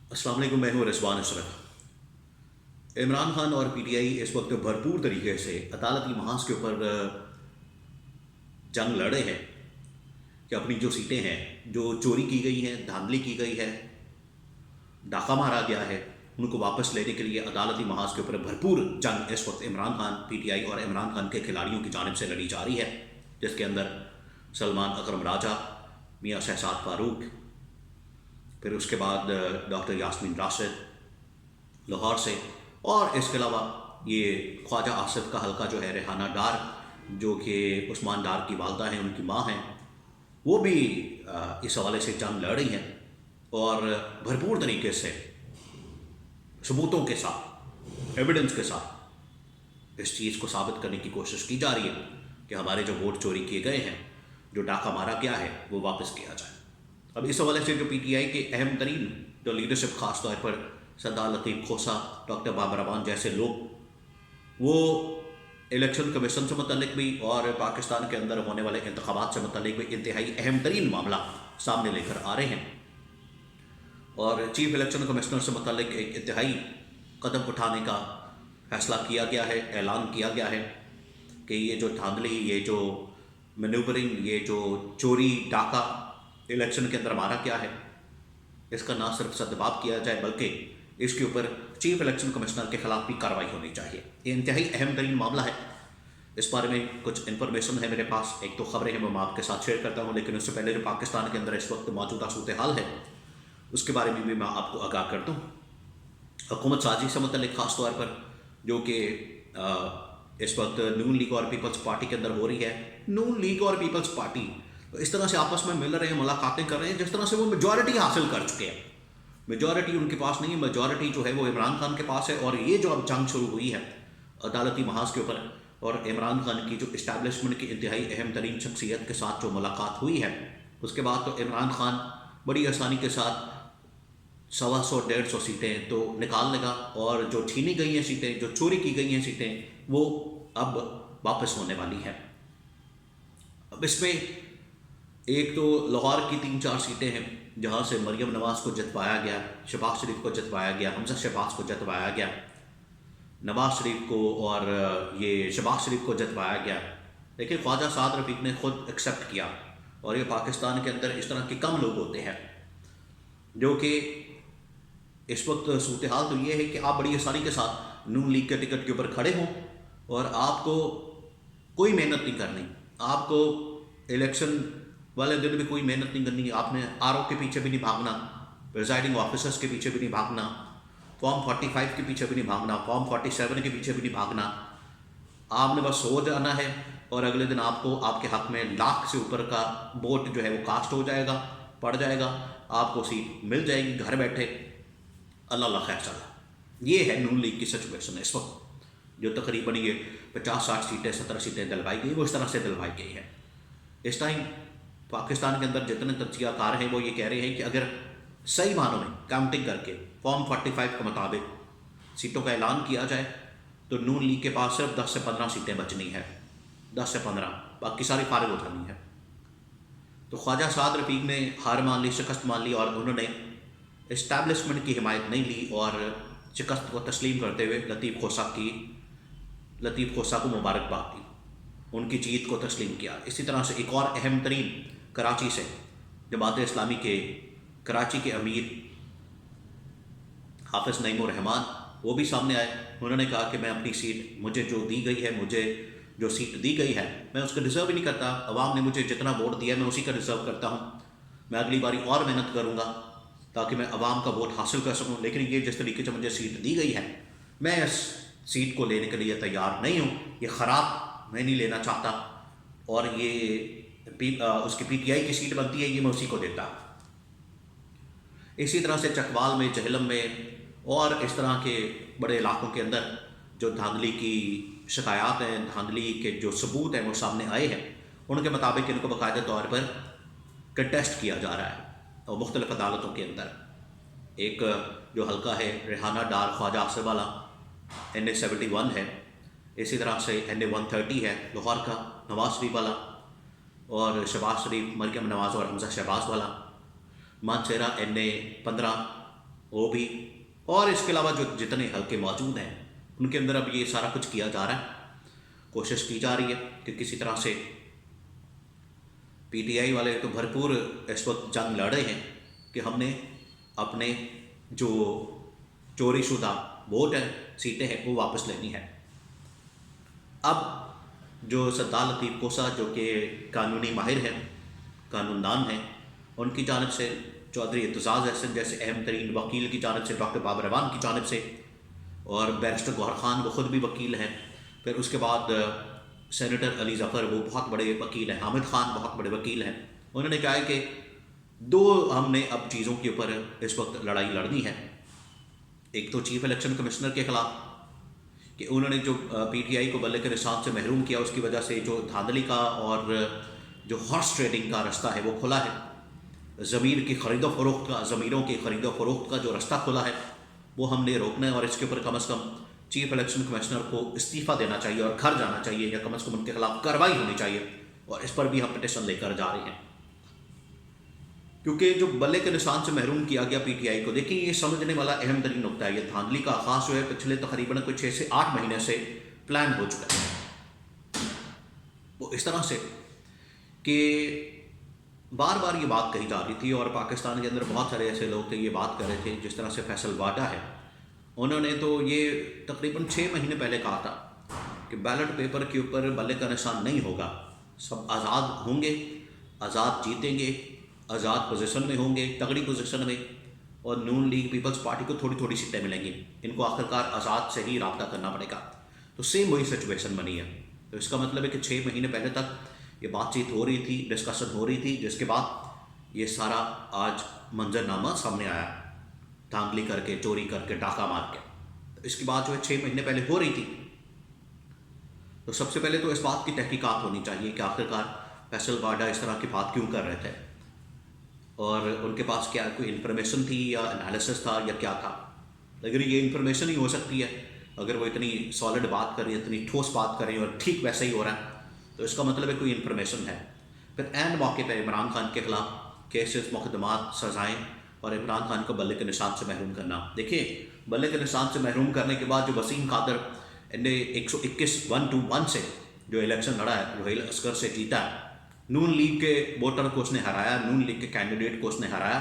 अस्सलाम वालेकुम, मैं हूँ रिजवान अशरफ। इमरान खान और पीटीआई इस वक्त भरपूर तरीके से अदालती महाज के ऊपर जंग लड़े हैं कि अपनी जो सीटें हैं जो चोरी की गई हैं, धांधली की गई है, डाका मारा गया है, उनको वापस लेने के लिए अदालती महाज के ऊपर भरपूर जंग इस वक्त इमरान खान, पीटीआई और इमरान खान के खिलाड़ियों की जानिब से लड़ी जा रही है, जिसके अंदर सलमान अकरम राजा, मियाँ शहजाद फारूक, फिर उसके बाद डॉक्टर यास्मीन राशिद लाहौर से, और इसके अलावा ये ख्वाजा आसिफ का हल्का जो है रेहाना डार, जो कि उस्मान डार की वालदा हैं, उनकी माँ हैं, वो भी इस हवाले से जंग लड़ रही हैं और भरपूर तरीके से सबूतों के साथ, एविडेंस के साथ इस चीज़ को साबित करने की कोशिश की जा रही है कि हमारे जो वोट चोरी किए गए हैं, जो डाका मारा गया है, वो वापस किया जाए। अब इस हवाले से जो पीटीआई के अहम तरीन जो लीडरशिप, ख़ास तौर पर सरदार लतीफ़ खोसा, डॉक्टर बाबर अवान जैसे लोग, वो इलेक्शन कमीशन से मुतल्लिक भी और पाकिस्तान के अंदर होने वाले इंतखाबात से मुतल्लिक भी इंतहाई अहम तरीन मामला सामने लेकर आ रहे हैं। और चीफ इलेक्शन कमिश्नर से मुतल्लिक एक इंतहाई कदम उठाने का फैसला किया गया है, ऐलान किया गया है कि ये जो धांधली, ये जो मैन्यूवरिंग, ये जो चोरी डाका इलेक्शन के अंदर मारा गया है, इसका ना सिर्फ सद्भाव किया जाए बल्कि इसके ऊपर चीफ इलेक्शन कमिश्नर के खिलाफ भी कार्रवाई होनी चाहिए। ये इंतहाई अहम तरीन मामला है। इस बारे में कुछ इन्फॉर्मेशन है मेरे पास, एक तो खबरें हैं, मैं आपके साथ शेयर करता हूँ, लेकिन उससे पहले जो पाकिस्तान के अंदर इस वक्त मौजूदा सूरत हाल है उसके बारे में भी मैं आपको आगाह कर दूँ। हुकूमत साजी से मुतल्लिक ख़ास तौर पर जो कि इस वक्त नून लीग और पीपल्स पार्टी के अंदर हो रही है, नून लीग और पीपल्स पार्टी इस तरह से आपस में मिल रहे हैं, मुलाकातें कर रहे हैं, जिस तरह से वो मेजॉरिटी हासिल कर चुके हैं। मेजॉरिटी उनके पास नहीं है, मेजॉरिटी जो है वो इमरान खान के पास है। और ये जो अब जंग शुरू हुई है अदालती महाज के ऊपर और इमरान खान की जो इस्टेब्लिशमेंट की इंतहाई अहम तरीन शख्सियत के साथ जो मुलाकात हुई है, उसके बाद तो इमरान खान बड़ी आसानी के साथ 125-150 सीटें तो निकाल लेगा, और जो छीनी गई हैं सीटें, जो चोरी की गई हैं सीटें, वो अब वापस होने वाली हैं। अब इसमें एक तो लाहौर की 3-4 सीटें हैं जहाँ से मरियम नवाज़ को जितवाया गया, शहबाज शरीफ को जितवाया गया, हमजा शहबाज को जितवाया गया, नवाज शरीफ को और ये शहबाज शरीफ को जितवाया गया। लेकिन ख्वाजा साद रफीक ने खुद एक्सेप्ट किया, और ये पाकिस्तान के अंदर इस तरह के कम लोग होते हैं जो कि इस वक्त सूरत हाल तो ये है कि आप बड़ी आसानी के साथ नून लीग के टिकट के ऊपर खड़े हों और आपको कोई मेहनत नहीं करनी, आपको इलेक्शन वाले दिन भी कोई मेहनत नहीं करनी, आपने आरओ के पीछे भी नहीं भागना, प्रिजाइडिंग ऑफिसर्स के पीछे भी नहीं भागना, फॉर्म 45 के पीछे भी नहीं भागना, फॉर्म 47 के पीछे भी नहीं भागना। आपने बस सो जाना है और अगले दिन आपको आपके हक में लाख से ऊपर का वोट जो है वो कास्ट हो जाएगा, पड़ जाएगा, आपको सीट मिल जाएगी घर बैठे, अल्लाह खैर चला। ये है नून लीग की सिचुएशन इस वक्त, जो तकरीबन ये 50-60 सीटें, 17 सीटें दिलवाई गई, वो इस तरह से दिलवाई गई है। इस टाइम पाकिस्तान के अंदर जितने तज्जियाकार हैं वो ये कह रहे हैं कि अगर सही मानों में काउंटिंग करके फॉर्म 45 के मुताबिक सीटों का ऐलान किया जाए तो नून लीग के पास सिर्फ 10 से 15 सीटें बचनी है, 10 से 15, बाकी सारी फारिग हो जानी है। तो ख्वाजा साद रफीक ने हार मान ली, शिकस्त मान ली, और उन्होंने इस्टेब्लिशमेंट की हिमायत नहीं ली और शिकस्त को तस्लीम करते हुए लतीफ़ खोसा को मुबारकबाद दी, उनकी जीत को तस्लीम किया। इसी तरह से एक और अहम तरीन कराची से जमात इस्लामी के कराची के अमीर हाफिज़ नईमुर रहमान, वो भी सामने आए। उन्होंने कहा कि मैं अपनी सीट, मुझे जो दी गई है, मुझे जो सीट दी गई है, मैं उसका डिज़र्व ही नहीं करता, अवाम ने मुझे जितना वोट दिया है मैं उसी का डिज़र्व करता हूँ, मैं अगली बारी और मेहनत करूँगा ताकि मैं अवाम का वोट हासिल कर सकूँ। लेकिन ये जिस तरीके से मुझे सीट दी गई है, मैं इस सीट को लेने के लिए तैयार नहीं हूँ, ये ख़राब मैं नहीं लेना चाहता, और ये उसकी पीटीआई की सीट बनती है, ये मैं उसी को देता। इसी तरह से चकवाल में, जहलम में और इस तरह के बड़े इलाकों के अंदर जो धांधली की शिकायत हैं, धांधली के जो सबूत हैं वो सामने आए हैं, उनके मुताबिक इनको बाकायदा तौर पर कंटेस्ट किया जा रहा है और मुख्तलिफ अदालतों के अंदर। एक जो हल्का है रेहाना डार ख्वाजा आसिफ वाला, NA-71 है, इसी तरह से NA-130 है लाहौर का नवाज शरीफ वाला, और शहबाज शरीफ, मरियम नवाज़ और हमजा शहबाज वाला, मानसेरा NA-15 वो भी, और इसके अलावा जो जितने हल्के मौजूद हैं उनके अंदर अब ये सारा कुछ किया जा रहा है। कोशिश की जा रही है कि किसी तरह से पीटीआई वाले तो भरपूर इस वक्त जंग लड़ रहे हैं कि हमने अपने जो चोरी शुदा वोट है, सीटें हैं, वो वापस लेनी है। अब जो सरदार लतीफ़ कोसा जो कि कानूनी माहिर हैं, कानूनदान हैं, उनकी जानब से चौधरी एतजाज़ अहसन जैसे अहम तरीन वकील की जानब से, डॉक्टर बाबर रवान की जानब से, और बैरिस्टर गौहर खान वो ख़ुद भी वकील हैं, फिर उसके बाद सेनेटर अली ज़फ़र वो बहुत बड़े वकील हैं, हामिद ख़ान बहुत बड़े वकील हैं। उन्होंने कहा है कि दो हमने अब चीज़ों के ऊपर इस वक्त लड़ाई लड़नी है। एक तो चीफ इलेक्शन कमिश्नर के ख़िलाफ़ कि उन्होंने जो पीटीआई को बल्ले के निशान से महरूम किया, उसकी वजह से जो धांधली का और जो हॉर्स ट्रेडिंग का रास्ता है वो खुला है। ज़मीर की ख़रीदो फरोख्त का, ज़मीरों की ख़रीदो फरोख्त का जो रास्ता खुला है वो हमने रोकना है, और इसके ऊपर कम अज़ कम चीफ इलेक्शन कमिश्नर को इस्तीफ़ा देना चाहिए और घर जाना चाहिए, या कम अज़ कम उनके खिलाफ कार्रवाई होनी चाहिए। और इस पर भी हम पिटिशन लेकर जा रहे हैं, क्योंकि जो बल्ले के निशान से महरूम किया गया पीटीआई को, देखिए ये समझने वाला अहम तरीन नुकता है। ये धांधली का आगाज़ जो है पिछले तकरीबन कुछ 6 से 8 महीने से प्लान हो चुका है। वो इस तरह से कि बार बार ये बात कही जा रही थी, और पाकिस्तान के अंदर बहुत सारे ऐसे लोग थे ये बात कर रहे थे, जिस तरह से फैसल वाडा है, उन्होंने तो ये तकरीबन 6 महीने पहले कहा था कि बैलेट पेपर के ऊपर बल्ले का निशान नहीं होगा, सब आज़ाद होंगे, आज़ाद जीतेंगे, आज़ाद पोजीशन में होंगे, तगड़ी पोजीशन में, और नून लीग पीपल्स पार्टी को थोड़ी थोड़ी सीटें मिलेंगी। इनको आखिरकार आज़ाद से ही रब्ता करना पड़ेगा। तो सेम वही सिचुएशन बनी है। तो इसका मतलब है कि 6 महीने पहले तक ये बातचीत हो रही थी, डिस्कशन हो रही थी, जिसके बाद ये सारा आज मंजरनामा सामने आया, धांधली करके, चोरी करके, डाका मार के। तो इसकी बात जो है 6 महीने पहले हो रही थी। तो सबसे पहले तो इस बात की तहकीकात होनी चाहिए कि आखिरकार फैसल वाडा इस तरह की बात क्यों कर रहे थे, और उनके पास क्या कोई इन्फॉर्मेशन थी या एनालिसिस था या क्या था। लेकिन ये इन्फॉर्मेशन ही हो सकती है अगर वो इतनी सॉलिड बात कर रही है, इतनी ठोस बात कर रही है, और ठीक वैसे ही हो रहा है, तो इसका मतलब है कोई इन्फॉर्मेशन है। फिर ऐन मौके पर इमरान खान के खिलाफ केसेस, मुकदमात, सज़ाएँ, और इमरान खान को बल्ले के निशान से महरूम करना। देखिए, बल्ले के निशान से महरूम करने के बाद जो वसीम कादर ने 121 से जो इलेक्शन लड़ा है, रुहेल असगर से जीता है, नून लीग के वोटर को उसने हराया, नून लीग के कैंडिडेट को उसने हराया,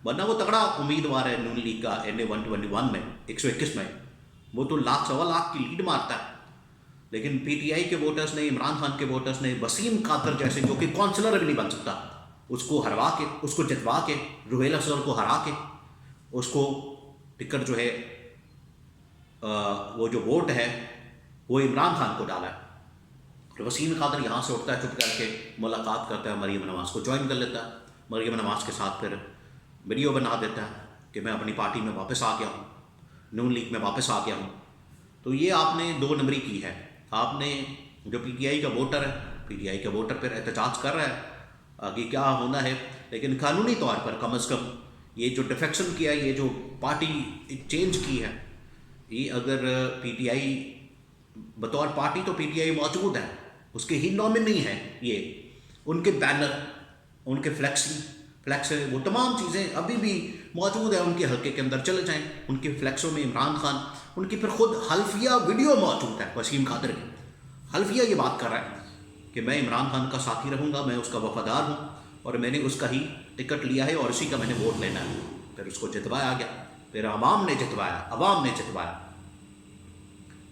वरना वो तगड़ा उम्मीदवार है नून लीग का। NA 121 में, 121 में वो तो लाख सवा लाख की लीड मारता है। लेकिन पीटीआई के वोटर्स ने, इमरान खान के वोटर्स ने वसीम कादर जैसे, जो कि काउंसलर भी नहीं बन सकता, उसको हरवा के, उसको जितवा के, रुहेल असगर को हरा के, उसको टिकट जो है वो जो वोट है वो इमरान खान को डाला है। तो वसीम कादर यहाँ से उठता है, चुप करके मुलाकात करता है, मरीम नवाज़ को ज्वाइन कर लेता है, मरीम नवाज़ के साथ फिर वीडियो बना देता है कि मैं अपनी पार्टी में वापस आ गया हूँ, नून लीग में वापस आ गया हूँ। तो ये आपने 2 नंबरी की है। आपने जो पीटीआई का वोटर है, पीटीआई का वोटर पर एहतजाज कर रहा है, आगे क्या होना है, लेकिन कानूनी तौर पर कम अज़ कम ये जो डिफेक्शन किया है, ये जो पार्टी चेंज की है, ये अगर पीटीआई बतौर पार्टी तो पीटीआई मौजूद है, उसके ही नॉमिनी है, ये उनके बैनर, उनके फ्लैक्स वो तमाम चीज़ें अभी भी मौजूद है उनके हल्के के अंदर। चले जाएं, उनके फ्लैक्सों में इमरान खान, उनकी फिर खुद हल्फिया वीडियो मौजूद है। वसीम कादर की हल्फिया ये बात कर रहा है कि मैं इमरान खान का साथी रहूँगा, मैं उसका वफादार हूँ, और मैंने उसका ही टिकट लिया है और उसी का मैंने वोट लेना है। फिर उसको जितवाया गया, फिर अवाम ने जितवाया,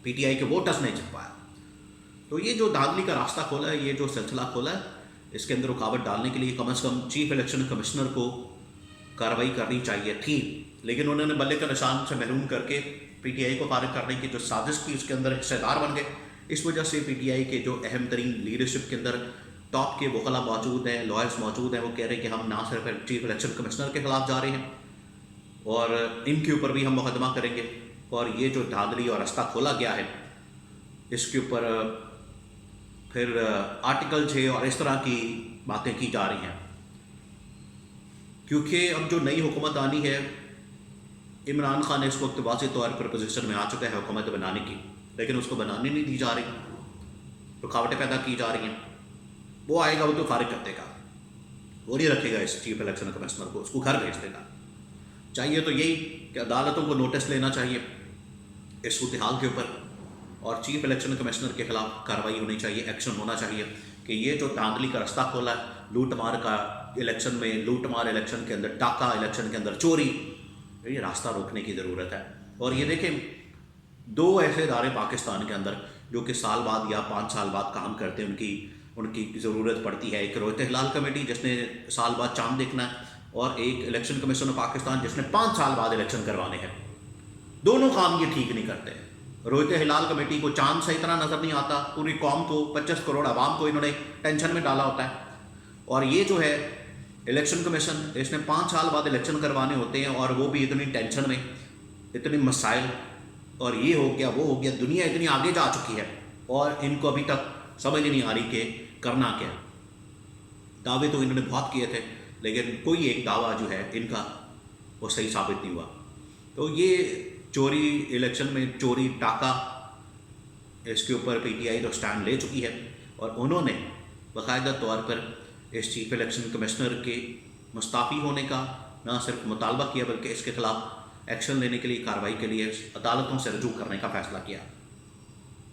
पीटीआई के वोटर्स ने जितवाया। तो ये जो धांधली का रास्ता खोला है, ये जो सिलसिला खोला है, इसके अंदर रुकावट डालने के लिए कम अज़ कम चीफ इलेक्शन कमिश्नर को कार्रवाई करनी चाहिए थी। लेकिन उन्होंने बल्ले का निशान से महरूम करके पीटीआई को फारिग करने की जो साजिश की, उसके अंदर हिस्सेदार बन गए। इस वजह से पीटीआई के जो अहम तरीन लीडरशिप के अंदर टॉप के वकला मौजूद हैं, लॉयर्स मौजूद हैं, वो कह रहे हैं कि हम ना सिर्फ चीफ इलेक्शन कमिश्नर के खिलाफ जा रहे हैं और इनके ऊपर भी हम मुकदमा करेंगे, और ये जो धांधली और रास्ता खोला गया है इसके ऊपर फिर आर्टिकल 6 और इस तरह की बातें की जा रही हैं। क्योंकि अब जो नई हुकूमत आनी है, इमरान खान इस वक्त वाज़ेह तौर पर पोजीशन में आ चुका है हुकूमत बनाने की, लेकिन उसको बनाने नहीं दी जा रही, रुकावटें पैदा की जा रही हैं। वो आएगा, वो तो फारिग कर देगा, वो नहीं रखेगा इस चीफ इलेक्शन कमिश्नर को, उसको घर भेज देगा। चाहिए तो यही कि अदालतों को नोटिस लेना चाहिए इस सूरत हाल के ऊपर, और चीफ इलेक्शन कमिश्नर के खिलाफ कार्रवाई होनी चाहिए, एक्शन होना चाहिए कि ये जो धांधली का रास्ता खोला है, लूटमार का इलेक्शन में, लूटमार इलेक्शन के अंदर, टाका इलेक्शन के अंदर चोरी, ये रास्ता रोकने की ज़रूरत है। और ये देखें, दो ऐसे इदारे पाकिस्तान के अंदर जो कि साल बाद या 5 साल बाद काम करते हैं, उनकी ज़रूरत पड़ती है। एक रोयत हिलाल कमेटी जिसने साल बाद चांद देखना है, और एक इलेक्शन कमीशन ऑफ पाकिस्तान जिसने 5 साल बाद इलेक्शन करवाने हैं। दोनों काम ये ठीक नहीं करते। रोयत हिलाल कमेटी को चांद सही तरह नज़र नहीं आता, पूरी कौम को, 25 करोड़ आवाम को इन्होंने टेंशन में डाला होता है। और ये जो है इलेक्शन कमीशन, इसने 5 साल बाद इलेक्शन करवाने होते हैं, और वो भी इतनी टेंशन में, इतने मसाइल, और ये हो गया, वो हो गया, दुनिया इतनी आगे जा चुकी है और इनको अभी तक समझ नहीं आ रही कि करना क्या। दावे तो इन्होंने बहुत किए थे, लेकिन कोई एक दावा जो है इनका वो सही साबित नहीं हुआ। तो ये चोरी, इलेक्शन में चोरी, टाका, इसके ऊपर पीटीआई तो स्टैंड ले चुकी है, और उन्होंने बाकायदा तौर पर इस चीफ इलेक्शन कमिश्नर के मुस्ताफ़ी होने का न सिर्फ मुतालबा किया, बल्कि इसके खिलाफ एक्शन लेने के लिए, कार्रवाई के लिए अदालतों से रजू करने का फ़ैसला किया।